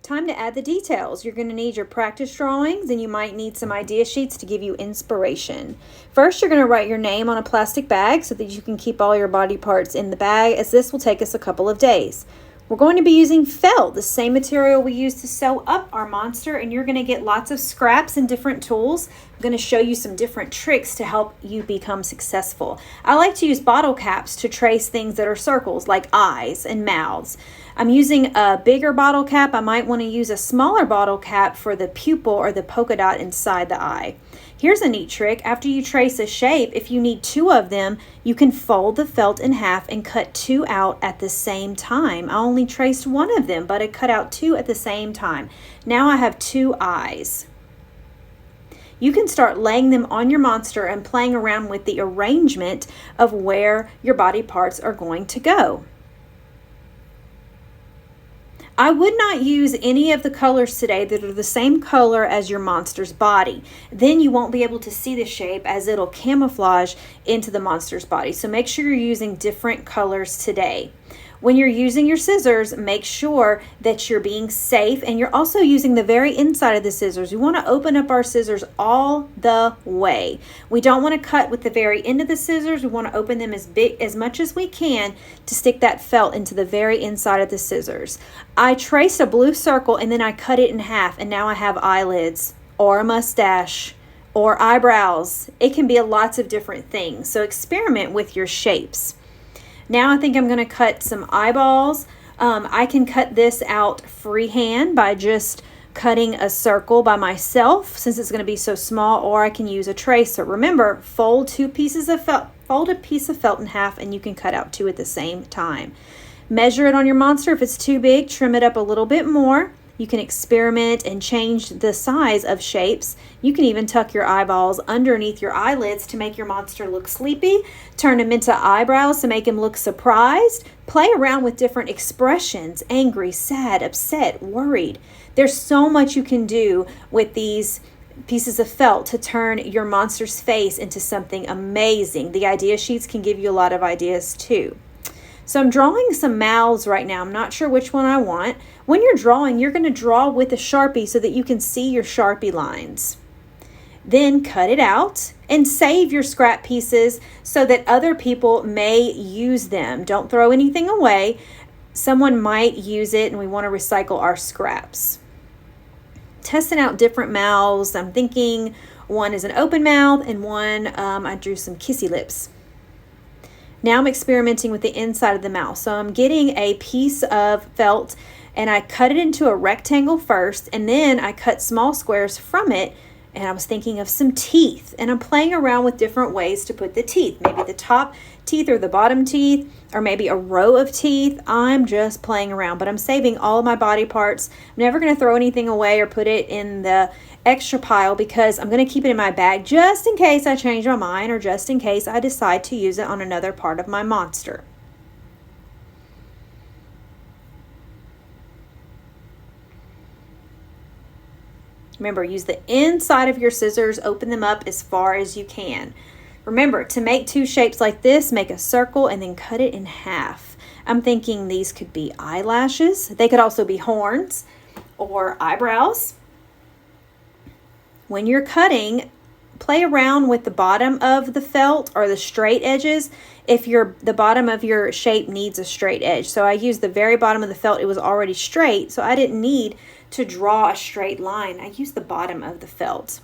time to add the details. You're going to need your practice drawings, and you might need some idea sheets to give you inspiration. First, you're going to write your name on a plastic bag so that you can keep all your body parts in the bag, as this will take us a couple of days. We're going to be using felt, the same material we use to sew up our monster, and you're going to get lots of scraps and different tools. I'm going to show you some different tricks to help you become successful. I like to use bottle caps to trace things that are circles, like eyes and mouths. I'm using a bigger bottle cap. I might want to use a smaller bottle cap for the pupil or the polka dot inside the eye. Here's a neat trick. After you trace a shape, if you need two of them, you can fold the felt in half and cut two out at the same time. I only traced one of them, but I cut out two at the same time. Now I have two eyes. You can start laying them on your monster and playing around with the arrangement of where your body parts are going to go. I would not use any of the colors today that are the same color as your monster's body. Then you won't be able to see the shape, as it'll camouflage into the monster's body. So make sure you're using different colors today. When you're using your scissors, make sure that you're being safe, and you're also using the very inside of the scissors. We want to open up our scissors all the way. We don't want to cut with the very end of the scissors. We want to open them as much as we can to stick that felt into the very inside of the scissors. I traced a blue circle and then I cut it in half, and now I have eyelids or a mustache or eyebrows. It can be lots of different things. So experiment with your shapes. Now I think I'm going to cut some eyeballs. I can cut this out freehand by just cutting a circle by myself, since it's going to be so small, or I can use a tracer. Remember, fold a piece of felt in half, and you can cut out two at the same time. Measure it on your monster. If it's too big, trim it up a little bit more. You can experiment and change the size of shapes. You can even tuck your eyeballs underneath your eyelids to make your monster look sleepy. Turn them into eyebrows to make him look surprised. Play around with different expressions: angry, sad, upset, worried. There's so much you can do with these pieces of felt to turn your monster's face into something amazing. The idea sheets can give you a lot of ideas too. So I'm drawing some mouths right now. I'm not sure which one I want. When you're drawing, you're going to draw with a Sharpie so that you can see your Sharpie lines. Then cut it out and save your scrap pieces so that other people may use them. Don't throw anything away. Someone might use it, and we want to recycle our scraps. Testing out different mouths. I'm thinking one is an open mouth, and one I drew some kissy lips. Now I'm experimenting with the inside of the mouth. So I'm getting a piece of felt and I cut it into a rectangle first, and then I cut small squares from it, and I was thinking of some teeth, and I'm playing around with different ways to put the teeth. Maybe the top teeth or the bottom teeth, or maybe a row of teeth. I'm just playing around, but I'm saving all of my body parts. I'm never going to throw anything away or put it in the extra pile, because I'm going to keep it in my bag just in case I change my mind, or just in case I decide to use it on another part of my monster. Remember, use the inside of your scissors, open them up as far as you can. Remember, to make two shapes like this, make a circle and then cut it in half. I'm thinking these could be eyelashes. They could also be horns or eyebrows. When you're cutting, play around with the bottom of the felt or the straight edges if the bottom of your shape needs a straight edge. So I used the very bottom of the felt. It was already straight, so I didn't need to draw a straight line. I used the bottom of the felt.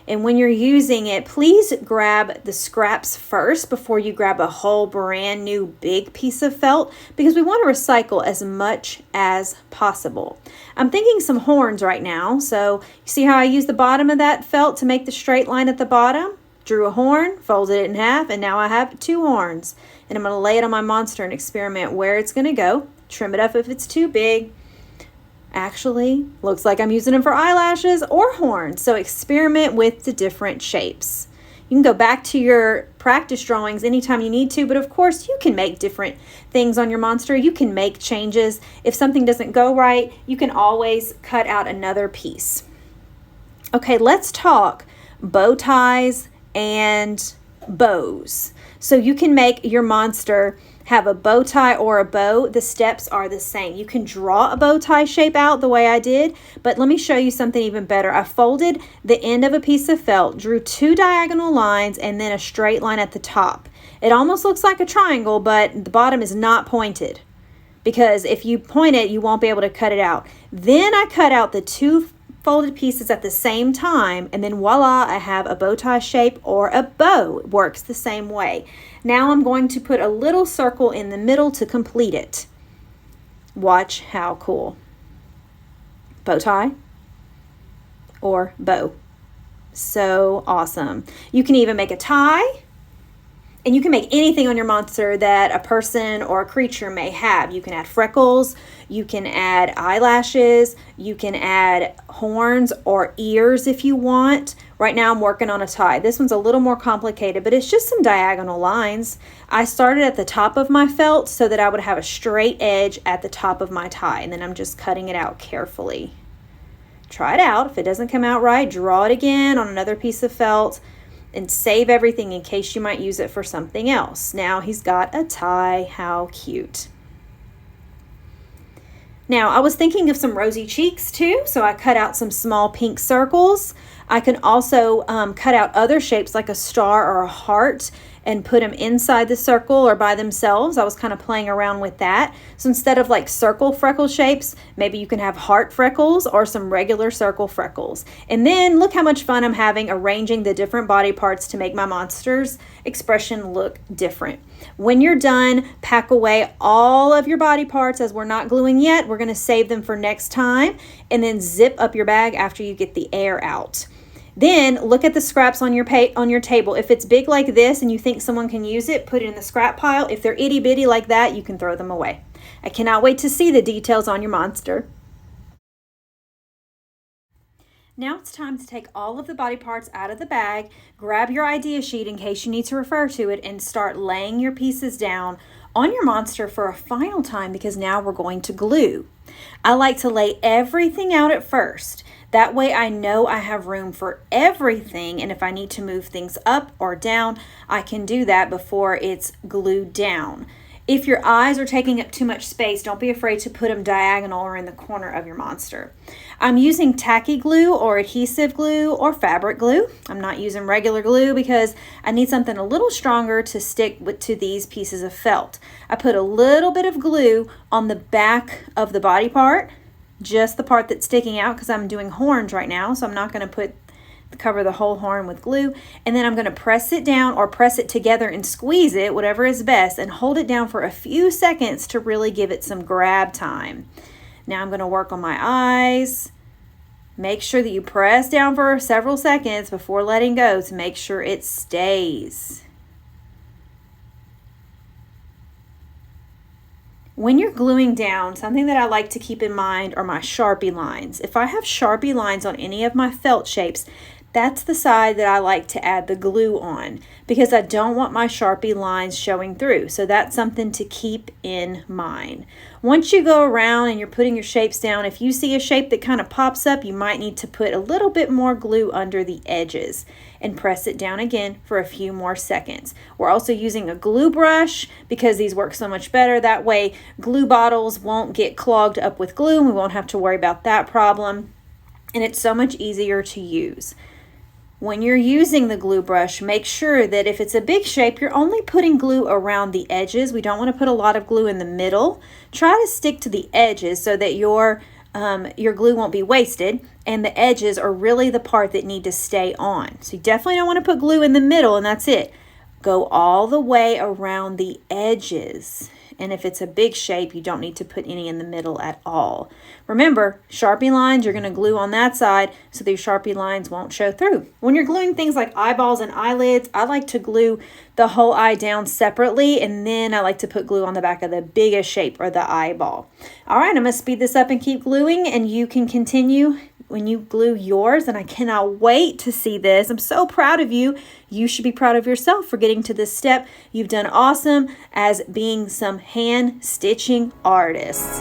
And when you're using it, please grab the scraps first before you grab a whole brand new big piece of felt, because we want to recycle as much as possible. I'm thinking some horns right now. So you see how I used the bottom of that felt to make the straight line at the bottom? Drew a horn, folded it in half, and now I have two horns. And I'm going to lay it on my monster and experiment where it's going to go. Trim it up if it's too big. Actually, looks like I'm using them for eyelashes or horns. So experiment with the different shapes. You can go back to your practice drawings anytime you need to, but of course you can make different things on your monster. You can make changes. If something doesn't go right, you can always cut out another piece. Okay, let's talk bow ties and bows. So you can make your monster have a bow tie or a bow, the steps are the same. You can draw a bow tie shape out the way I did, but let me show you something even better. I folded the end of a piece of felt, drew 2 diagonal lines, and then a straight line at the top. It almost looks like a triangle, but the bottom is not pointed, because if you point it, you won't be able to cut it out. Then I cut out the 2 folded pieces at the same time, and then voila, I have a bow tie shape or a bow. It works the same way. Now I'm going to put a little circle in the middle to complete it. Watch how cool. Bow tie or bow. So awesome. You can even make a tie. And you can make anything on your monster that a person or a creature may have. You can add freckles, you can add eyelashes, you can add horns or ears if you want. Right now I'm working on a tie. This one's a little more complicated, but it's just some diagonal lines. I started at the top of my felt so that I would have a straight edge at the top of my tie, and then I'm just cutting it out carefully. Try it out. If it doesn't come out right, draw it again on another piece of felt, and save everything in case you might use it for something else. Now he's got a tie. How cute. Now I was thinking of some rosy cheeks too, so I cut out some small pink circles. I can also cut out other shapes like a star or a heart and put them inside the circle or by themselves. I was kind of playing around with that. So instead of like circle freckle shapes, maybe you can have heart freckles or some regular circle freckles. And then look how much fun I'm having arranging the different body parts to make my monster's expression look different. When you're done, pack away all of your body parts, as we're not gluing yet. We're going to save them for next time, and then zip up your bag after you get the air out. Then look at the scraps on your table. If it's big like this and you think someone can use it, put it in the scrap pile. If they're itty bitty like that, you can throw them away. I cannot wait to see the details on your monster. Now it's time to take all of the body parts out of the bag, grab your idea sheet in case you need to refer to it, and start laying your pieces down on your monster for a final time, because now we're going to glue. I like to lay everything out at first. That way I know I have room for everything, and if I need to move things up or down, I can do that before it's glued down. If your eyes are taking up too much space, don't be afraid to put them diagonal or in the corner of your monster. I'm using tacky glue or adhesive glue or fabric glue. I'm not using regular glue because I need something a little stronger to stick to these pieces of felt. I put a little bit of glue on the back of the body part, just the part that's sticking out, because I'm doing horns right now, so I'm not going to cover the whole horn with glue. And then I'm going to press it down or press it together and squeeze it, whatever is best, and hold it down for a few seconds to really give it some grab time. Now I'm going to work on my eyes. Make sure that you press down for several seconds before letting go to make sure it stays. When you're gluing down, something that I like to keep in mind are my Sharpie lines. If I have Sharpie lines on any of my felt shapes, that's the side that I like to add the glue on, because I don't want my Sharpie lines showing through. So that's something to keep in mind. Once you go around and you're putting your shapes down, if you see a shape that kind of pops up, you might need to put a little bit more glue under the edges and press it down again for a few more seconds. We're also using a glue brush because these work so much better. That way glue bottles won't get clogged up with glue and we won't have to worry about that problem. And it's so much easier to use. When you're using the glue brush, make sure that if it's a big shape, you're only putting glue around the edges. We don't want to put a lot of glue in the middle. Try to stick to the edges so that your glue won't be wasted, and the edges are really the part that need to stay on. So you definitely don't want to put glue in the middle and that's it. Go all the way around the edges. And if it's a big shape, you don't need to put any in the middle at all. Remember, Sharpie lines, you're going to glue on that side so these Sharpie lines won't show through. When you're gluing things like eyeballs and eyelids, I like to glue the whole eye down separately, and then I like to put glue on the back of the biggest shape or the eyeball. All right, I'm going to speed this up and keep gluing, and you can continue when you glue yours, and I cannot wait to see this. I'm so proud of you. You should be proud of yourself for getting to this step. You've done awesome as being some hand stitching artists.